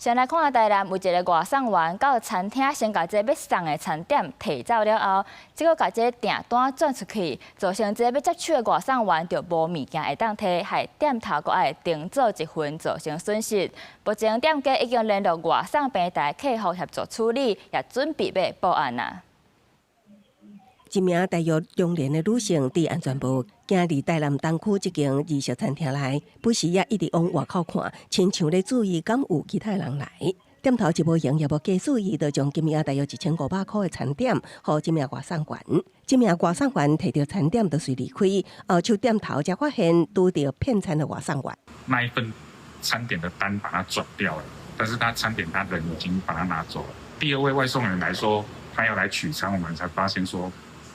先來看台南有一個外送員到餐廳，先把這要送的餐點提走了後，結果把這訂單轉出去，造成這要接取的外送員就無物件會當摕，害店頭閣愛訂做一份，造成損失。目前店家已經聯絡外送平台客服協助處理，也準備要報案啦。一名大約中年的女性佇安全部行入台南東區一間日式餐廳內，不時也一直往外口看，親像咧注意敢有其他人來。店頭一無營業無加注意，就將今名大約1500塊的餐點，予這名外送員。這名外送員摕到餐點就隨離開，後手店頭才發現拄到騙餐的外送員。那一份餐點的單把它轉掉了，但是他餐點他人已經把它拿走了。第二位外送員來說，他要來取餐，我們才發現說。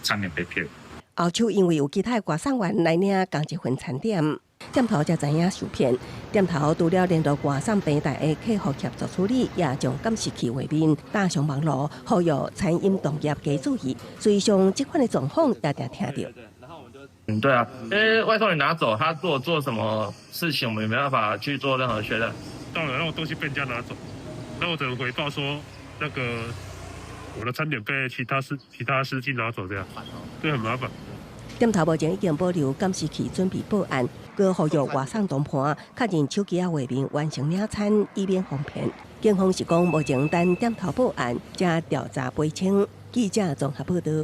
餐點被騙。後手因為有其他外送員來領同一份餐點，店頭才知影受騙。店頭除了聯絡外送平台的客服協助處理，也將監視器畫面打上網絡，呼籲餐飲同業加注意。所以上這款的狀況也常聽到。對啊，因為外送員拿走，他做什麼事情，我們也沒辦法去做任何確認。到了，讓我東西被人家拿走，那我只能回報說那個。我的餐點被其他司機拿走，這樣對很麻煩。店頭目前已經保留監視器，準備報案，佮呼籲外送同伴確認手機畫面完成領餐，以免防騙。警方是講目前等店頭報案，加調查賠清。記者綜合報道。